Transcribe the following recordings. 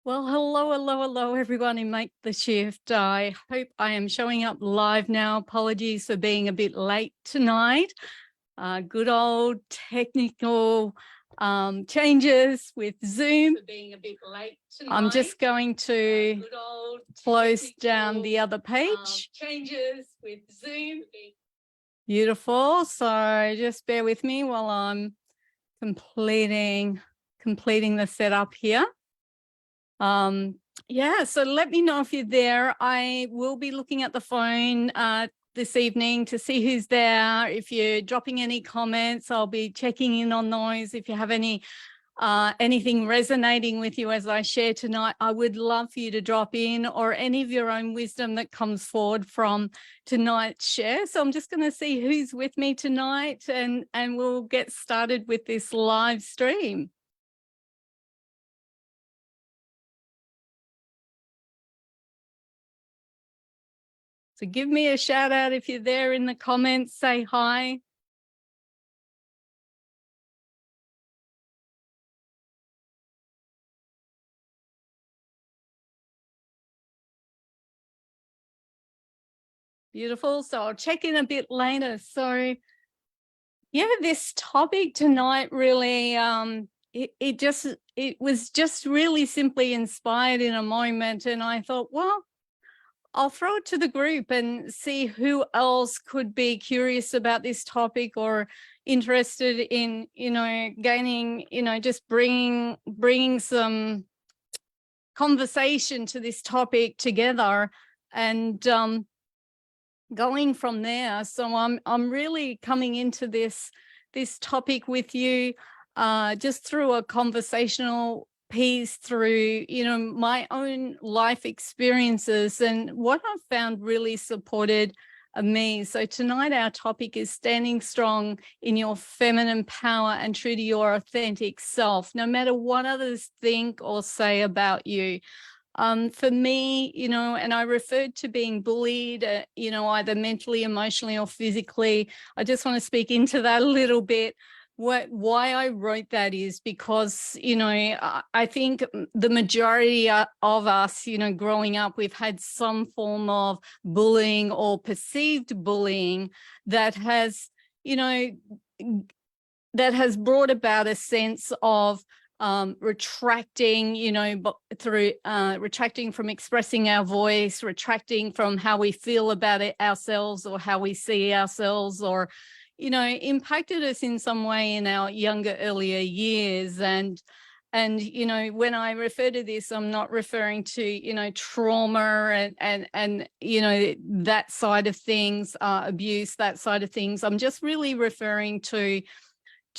Well, hello, everyone in Make the Shift. I hope I am showing up live now. Apologies for being a bit late tonight. Good old technical changes with Zoom. I'm just going to close down the other page. Changes with Zoom. Beautiful. So just bear with me while I'm completing the setup here. Yeah, so let me know if you're there. I will be looking at the phone this evening to see who's there. If you're dropping any comments, I'll be checking in on those. If you have anything resonating with you as I share tonight, I would love for you to drop in, or any of your own wisdom that comes forward from tonight's share. So I'm just going to see who's with me tonight, and we'll get started with this live stream. So give me a shout out if you're there in the comments, say hi. Beautiful. So I'll check in a bit later. So yeah, this topic tonight really, it was just really simply inspired in a moment. And I thought, well, I'll throw it to the group and see who else could be curious about this topic or interested in, gaining, just bringing some conversation to this topic together, and going from there. So I'm really coming into this topic with you just through a conversational piece, through my own life experiences and what I've found really supported me. So tonight our topic is standing strong in your feminine power and true to your authentic self, no matter what others think or say about you. For me, and I referred to being bullied, either mentally, emotionally, or physically. I just want to speak into that a little bit. Why I wrote that is because, I think the majority of us, growing up, we've had some form of bullying or perceived bullying that has, brought about a sense of retracting, retracting from expressing our voice, retracting from how we feel about it ourselves or how we see ourselves, or, impacted us in some way in our earlier years. And when I refer to this, I'm not referring to, trauma and that side of things, abuse, that side of things. I'm just really referring to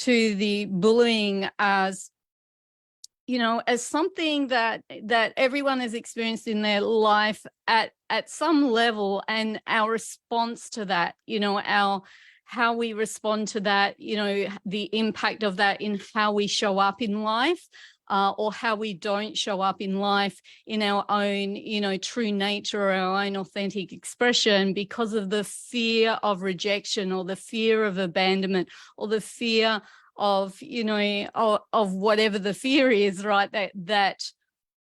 the bullying as, as something that everyone has experienced in their life at some level, and our response to that, how we respond to that, the impact of that in how we show up in life, or how we don't show up in life in our own, true nature or our own authentic expression, because of the fear of rejection or the fear of abandonment or the fear of, of whatever the fear is, right, that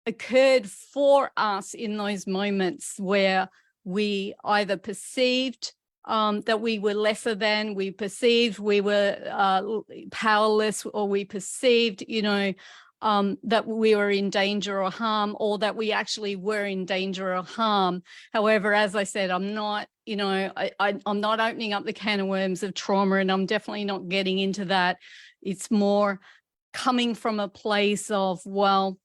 occurred for us in those moments where we either perceived that we were lesser than, we perceived we were powerless, or we perceived, that we were in danger or harm, or that we actually were in danger or harm. However, as I said, I'm not, I'm not opening up the can of worms of trauma, and I'm definitely not getting into that. It's more coming from a place of, well,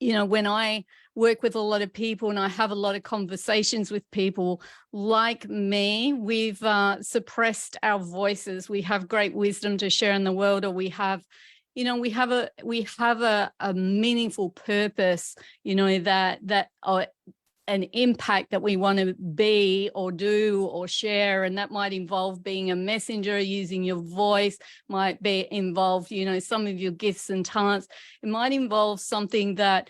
when I work with a lot of people and I have a lot of conversations with people like me, we've suppressed our voices. We have great wisdom to share in the world, or we have, we have a meaningful purpose, that an impact that we want to be or do or share. And that might involve being a messenger, using your voice, might be involved, some of your gifts and talents. It might involve something that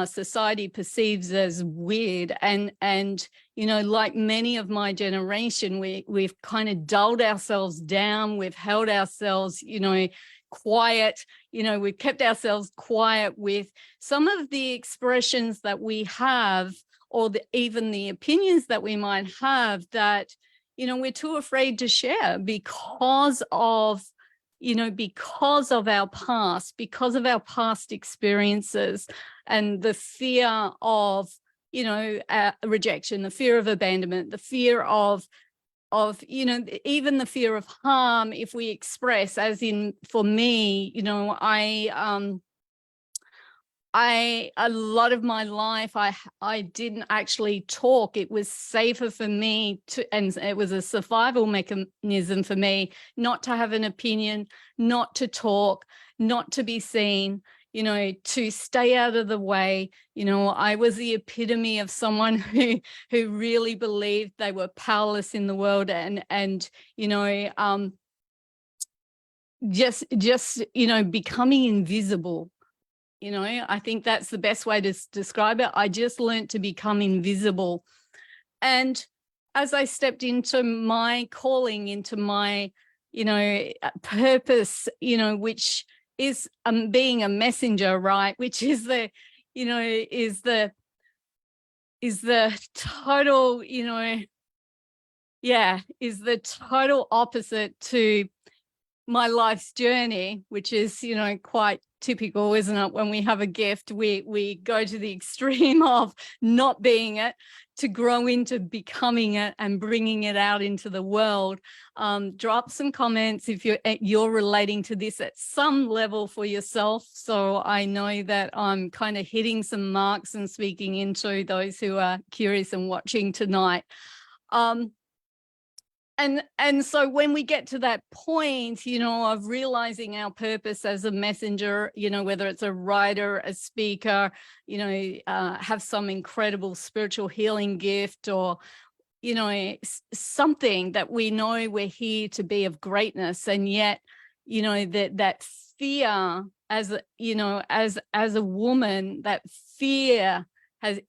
society perceives as weird. And like many of my generation, we've kind of dulled ourselves down. We've held ourselves, quiet, we've kept ourselves quiet with some of the expressions that we have, or even the opinions that we might have, that, we're too afraid to share because of our past, because of our past experiences, and the fear of, rejection, the fear of abandonment, the fear of, even the fear of harm if we express, as in, for me, a lot of my life, I didn't actually talk. It was safer for me and it was a survival mechanism for me not to have an opinion, not to talk, not to be seen, to stay out of the way. I was the epitome of someone who really believed they were powerless in the world, and just becoming invisible. I think that's the best way to describe it. I just learned to become invisible. And as I stepped into my calling, into my, purpose, which is being a messenger, right? Which is the total, is the total opposite to my life's journey, which is, quite typical, isn't it? When we have a gift, we go to the extreme of not being it to grow into becoming it and bringing it out into the world. Drop some comments if you're relating to this at some level for yourself, so I know that I'm kind of hitting some marks and speaking into those who are curious and watching tonight. And so when we get to that point, of realizing our purpose as a messenger, whether it's a writer, a speaker, have some incredible spiritual healing gift, or, something that we know we're here to be of greatness. And yet, that fear as a woman, that fear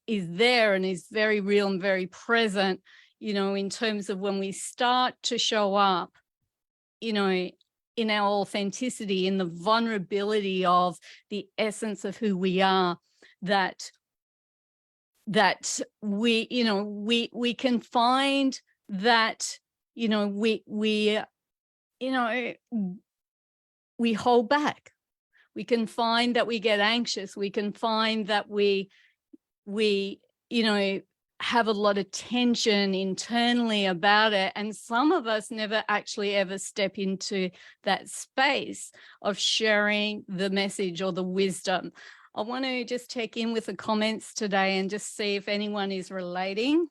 is there and is very real and very present, in terms of when we start to show up, in our authenticity, in the vulnerability of the essence of who we are, that we can find that, we hold back. We can find that we get anxious. We can find that we have a lot of tension internally about it. And some of us never actually ever step into that space of sharing the message or the wisdom. I want to just check in with the comments today and just see if anyone is relating.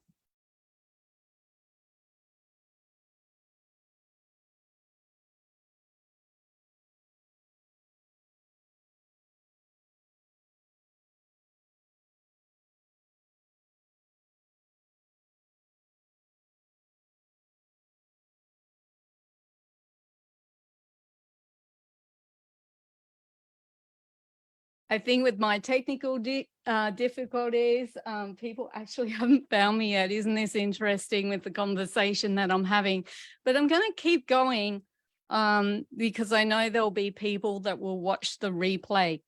I think with my technical difficulties, people actually haven't found me yet. Isn't this interesting with the conversation that I'm having? But I'm going to keep going because I know there'll be people that will watch the replay.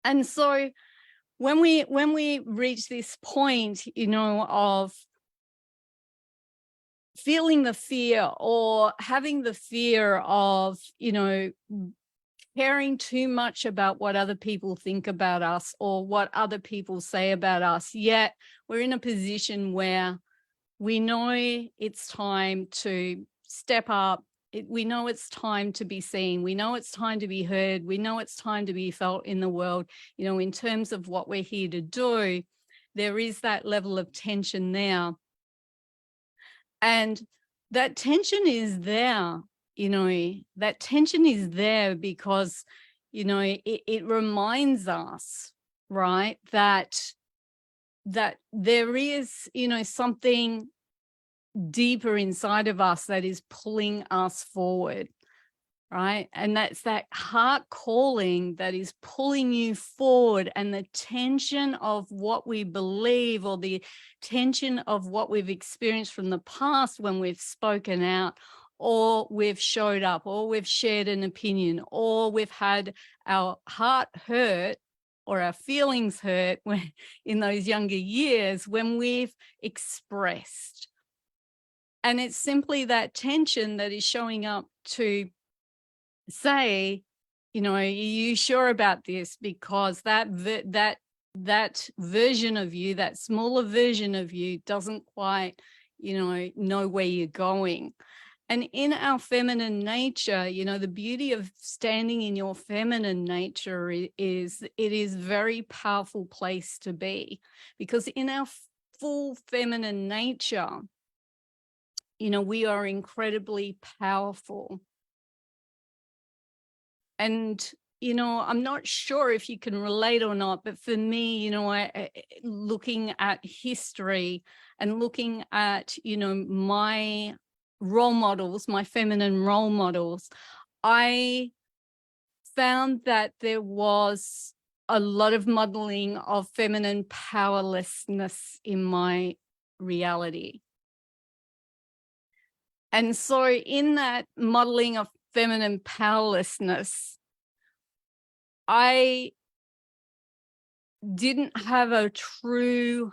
And so when we reach this point, of feeling the fear or having the fear of, caring too much about what other people think about us or what other people say about us, yet we're in a position where we know it's time to step up. We know it's time to be seen. We know it's time to be heard. We know it's time to be felt in the world. In terms of what we're here to do, there is that level of tension there. And that tension is there. That tension is there because, it reminds us, right, that there is, something deeper inside of us that is pulling us forward, right? And that's that heart calling that is pulling you forward, and the tension of what we believe, or the tension of what we've experienced from the past when we've spoken out or we've showed up, or we've shared an opinion, or we've had our heart hurt or our feelings hurt when, in those younger years, when we've expressed. And it's simply that tension that is showing up to say, you know, are you sure about this? Because that version of you, that smaller version of you, doesn't quite, you know where you're going. And in our feminine nature, you know, the beauty of standing in your feminine nature is it is a very powerful place to be, because in our full feminine nature, you know, we are incredibly powerful. And, you know, I'm not sure if you can relate or not, but for me, you know, looking at history and looking at, you know, my role models, my feminine role models, I found that there was a lot of modeling of feminine powerlessness in my reality. And so in that modeling of feminine powerlessness, I didn't have a true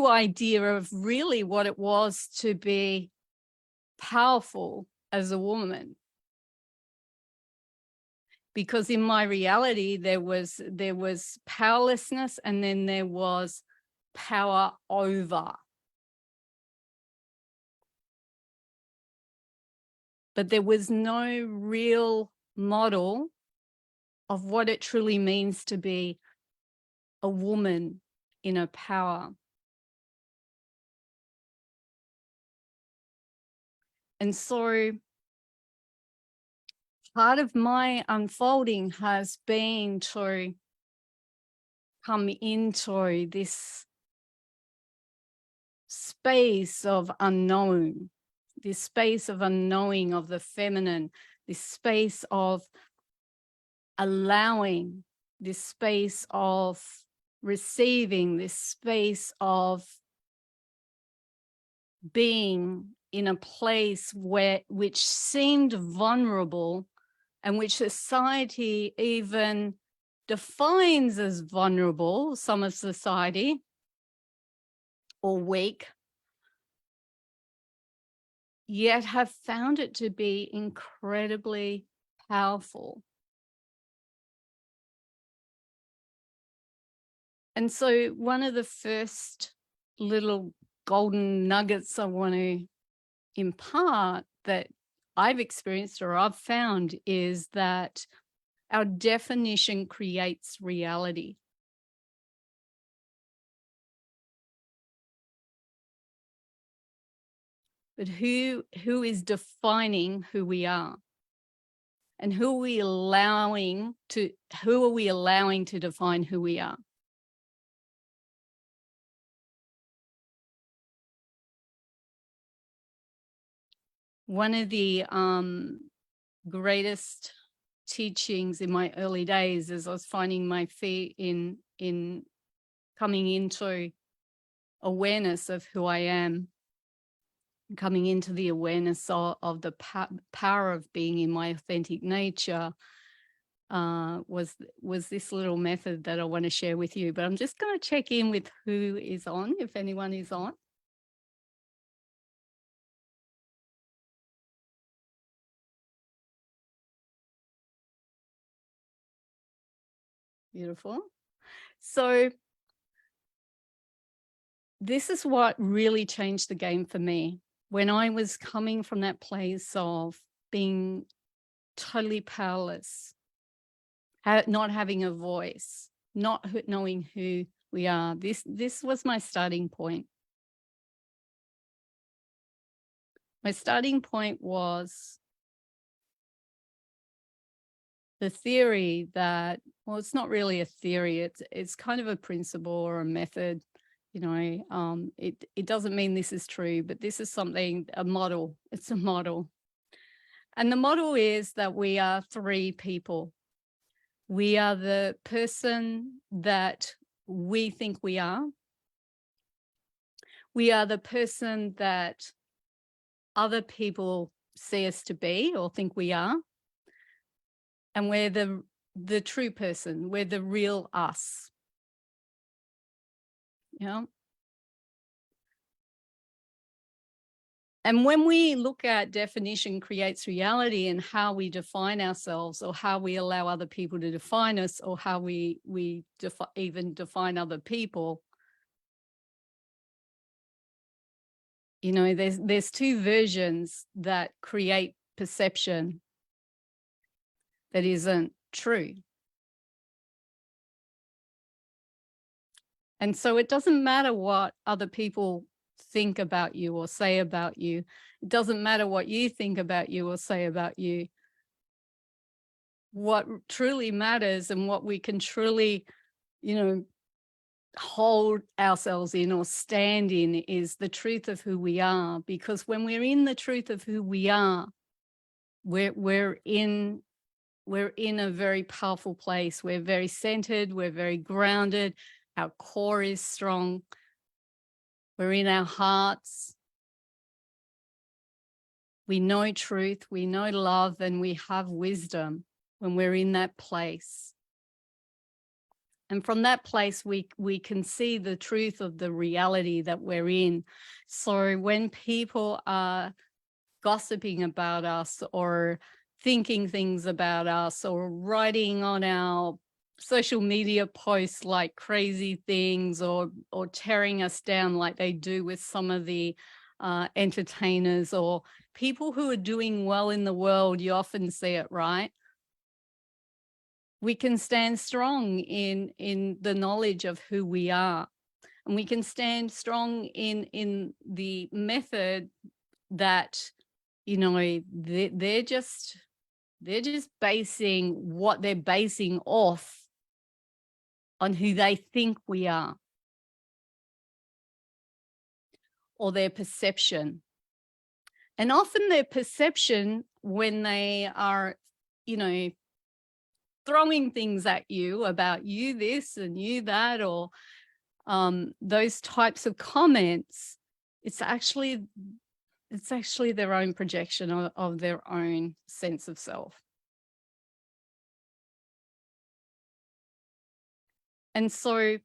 idea of really what it was to be powerful as a woman. Because in my reality, there was powerlessness, and then there was power over. But there was no real model of what it truly means to be a woman in her power. And so part of my unfolding has been to come into this space of unknown, this space of unknowing of the feminine, this space of allowing, this space of receiving, this space of being in a place which seemed vulnerable, and which society even defines as vulnerable, some of society, or weak, yet have found it to be incredibly powerful. And so one of the first little golden nuggets I want to impart that I've experienced or I've found is that our definition creates reality. But who is defining who we are? And who are we allowing to define who we are? One of the greatest teachings in my early days as I was finding my feet in coming into awareness of who I am, coming into the awareness of the power of being in my authentic nature, was this little method that I want to share with you. But I'm just going to check in with who is on, if anyone is on. Beautiful. So this is what really changed the game for me. When I was coming from that place of being totally powerless, not having a voice, not knowing who we are, this was my starting point. My starting point was the theory that, well, it's not really a theory, it's kind of a principle or a method. You know, it doesn't mean this is true, but this is something, a model. It's a model. And the model is that we are three people. We are the person that we think we are. We are the person that other people see us to be or think we are. And we're the true person. We're the real us. Yeah. And when we look at definition creates reality and how we define ourselves, or how we allow other people to define us, or how we even define other people, you know, there's two versions that create perception that isn't true. And so it doesn't matter what other people think about you or say about you. It doesn't matter what you think about you or say about you. What truly matters and what we can truly, you know, hold ourselves in or stand in is the truth of who we are. Because when we're in the truth of who we are, we're in a very powerful place. We're very centered, we're very grounded, our core is strong, we're in our hearts. We know truth, we know love, and we have wisdom when we're in that place. And from that place, we can see the truth of the reality that we're in. So when people are gossiping about us or thinking things about us or writing on our social media posts like crazy things, or tearing us down like they do with some of the entertainers or people who are doing well in the world, you often see it, right? We can stand strong in the knowledge of who we are, and we can stand strong in the method that, you know, they're just basing what they're basing off on who they think we are, or their perception. And often their perception, when they are, you know, throwing things at you about you this and you that, or those types of comments, it's actually their own projection of their own sense of self. And so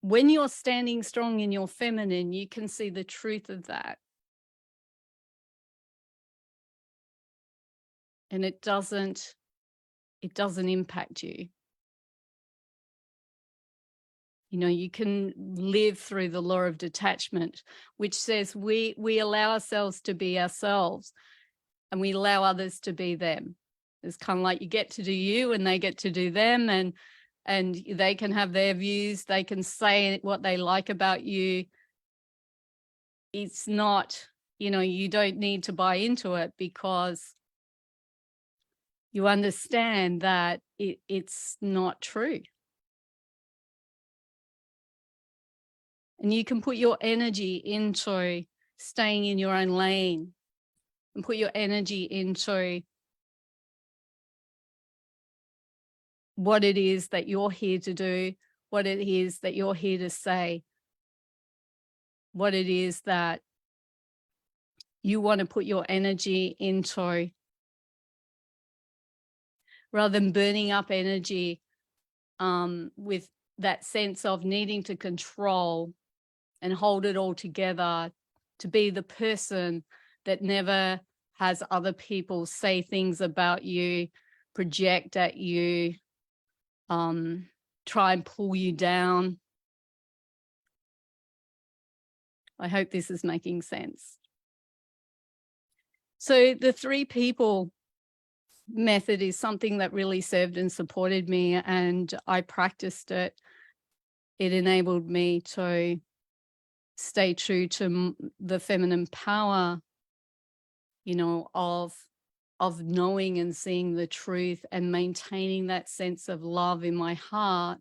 when you're standing strong in your feminine, you can see the truth of that. And it doesn't impact you. You know, you can live through the law of detachment, which says we allow ourselves to be ourselves and we allow others to be them. It's kind of like you get to do you and they get to do them, and they can have their views, they can say what they like about you. It's not, you know, you don't need to buy into it, because you understand that it's not true. And you can put your energy into staying in your own lane, and put your energy into what it is that you're here to do, what it is that you're here to say, what it is that you want to put your energy into, rather than burning up energy with that sense of needing to control and hold it all together, to be the person that never has other people say things about you, project at you, try and pull you down. I hope this is making sense. So the 3 people method is something that really served and supported me, and I practiced it. It enabled me to stay true to the feminine power, you know, of knowing and seeing the truth and maintaining that sense of love in my heart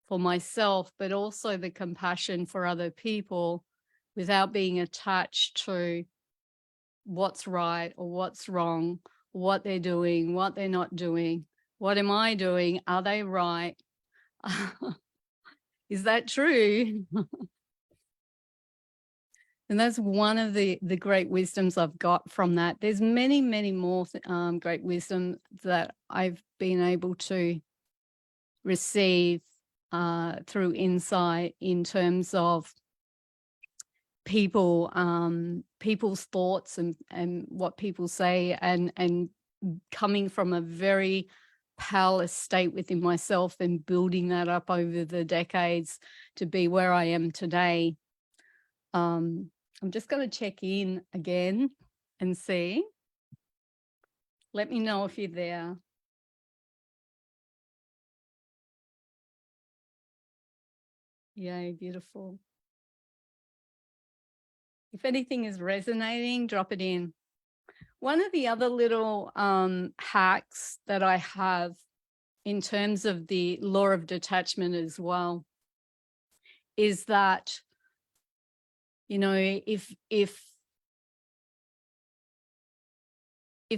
for myself, but also the compassion for other people, without being attached to what's right or what's wrong, what they're doing, what they're not doing. What am I doing? Are they right? Is that true? And that's one of the great wisdoms I've got from that. There's many, many more great wisdom that I've been able to receive through insight in terms of people, people's thoughts and what people say, and coming from a very powerless state within myself and building that up over the decades to be where I am today. I'm just going to check in again and see. Let me know if you're there. Yay, beautiful. If anything is resonating, drop it in. One of the other little hacks that I have in terms of the law of detachment as well is that, you know, if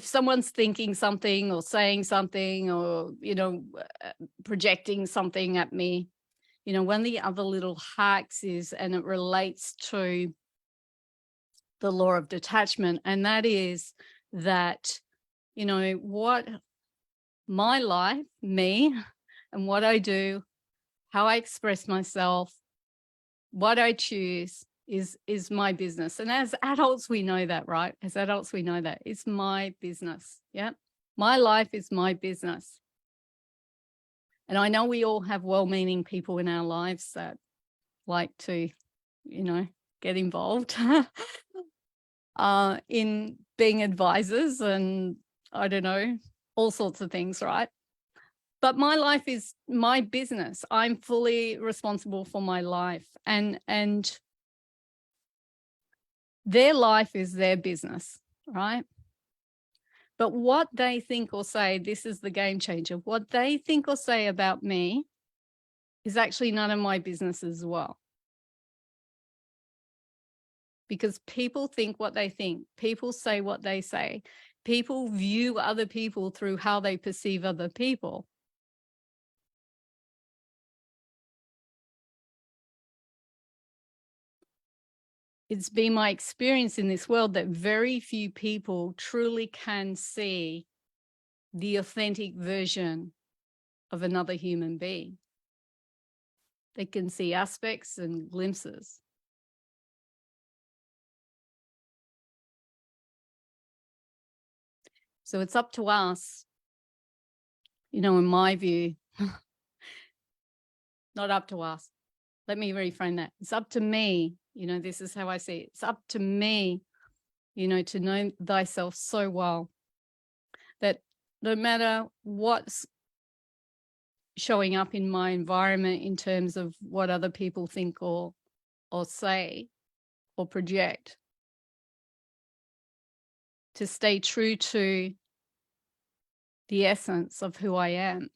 someone's thinking something or saying something or, you know, projecting something at me, you know, one of the other little hacks is, and it relates to the law of detachment, and that is that, you know, what my life, me, and what I do, how I express myself, what I choose is my business. And as adults, we know that, right? As adults, we know that it's my business. Yeah. My life is my business. And I know we all have well-meaning people in our lives that like to, you know, get involved in being advisors and I don't know, all sorts of things, right? But my life is my business. I'm fully responsible for my life, and their life is their business, right? But what they think or say, this is the game changer. What they think or say about me is actually none of my business as well. Because people think what they think, people say what they say, people view other people through how they perceive other people. It's been my experience in this world that very few people truly can see the authentic version of another human being. They can see aspects and glimpses. So it's up to us, you know, in my view, not up to us. Let me reframe that. It's up to me. You know, this is how I see it. It's up to me, you know, to know thyself so well that no matter what's showing up in my environment in terms of what other people think or say or project, to stay true to the essence of who I am.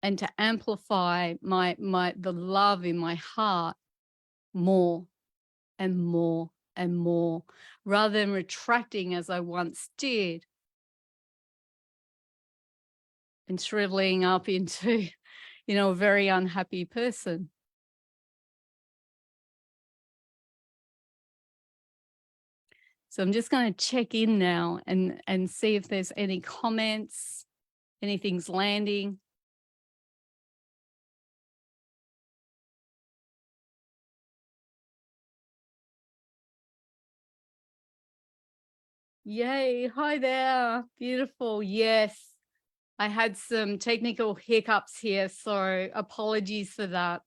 And to amplify the love in my heart more and more and more, rather than retracting as I once did and shriveling up into, you know, a very unhappy person. So I'm just going to check in now and see if there's any comments, anything's landing. Yay. Hi there. Beautiful. Yes. I had some technical hiccups here, so apologies for that.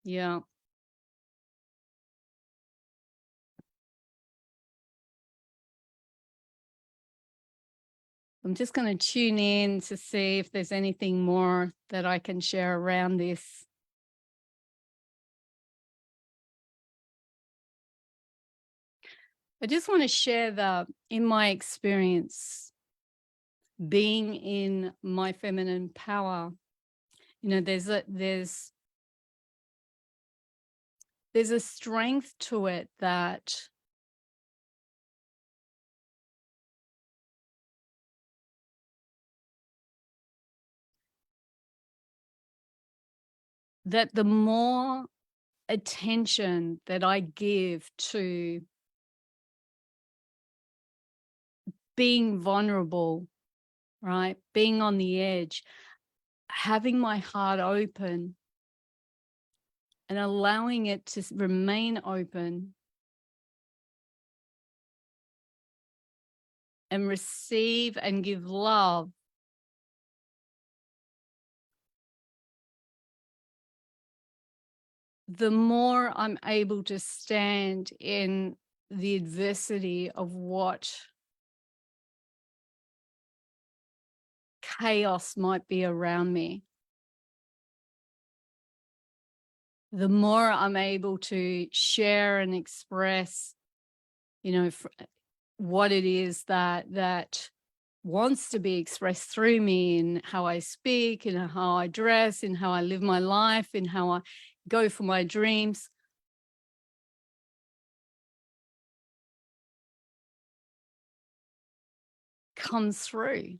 Yeah. I'm just going to tune in to see if there's anything more that I can share around this. I just want to share that in my experience, being in my feminine power, you know, there's a strength to it that that the more attention that I give to being vulnerable, right? Being on the edge, having my heart open and allowing it to remain open and receive and give love, the more I'm able to stand in the adversity of what chaos might be around me. The more I'm able to share and express, what it is that wants to be expressed through me in how I speak, in how I dress, in how I live my life, in how I go for my dreams. Comes through.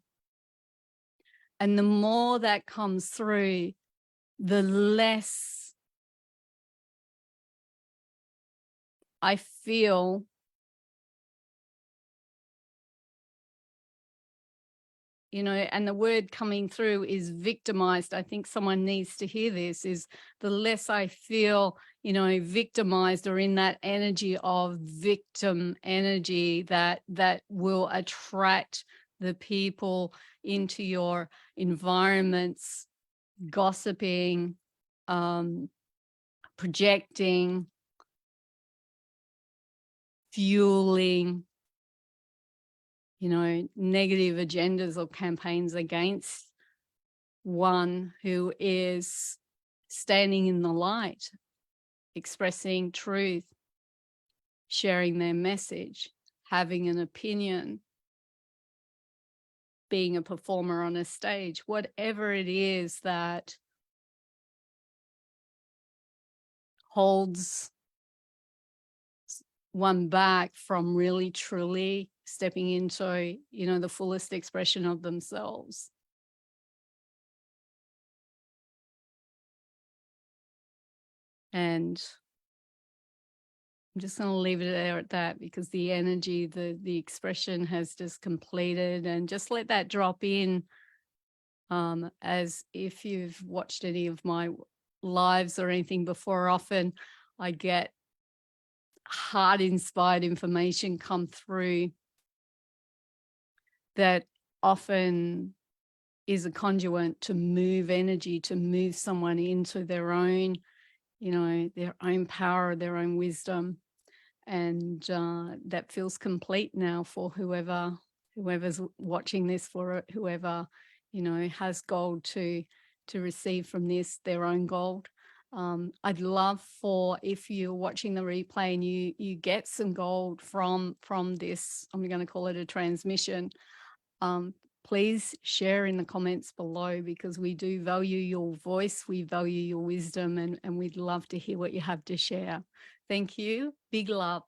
And the more that comes through, the less I feel and the word coming through is victimized. I think someone needs to hear this, is the less I feel, victimized or in that energy of victim energy that will attract the people into your environments, gossiping, projecting, fueling, negative agendas or campaigns against one who is standing in the light, expressing truth, sharing their message, having an opinion, being a performer on a stage, whatever it is that holds one back from really truly stepping into, the fullest expression of themselves. And I'm just going to leave it there at that, because the energy, the expression has just completed, and just let that drop in. As if you've watched any of my lives or anything before, often I get heart inspired information come through that often is a conduit to move energy, to move someone into their own, their own power, their own wisdom. And that feels complete now for whoever's watching this, for whoever, has gold to receive from this, their own gold. I'd love for, if you're watching the replay and you get some gold from this, I'm going to call it a transmission, please share in the comments below, because we do value your voice, we value your wisdom, and we'd love to hear what you have to share. Thank you. Big love.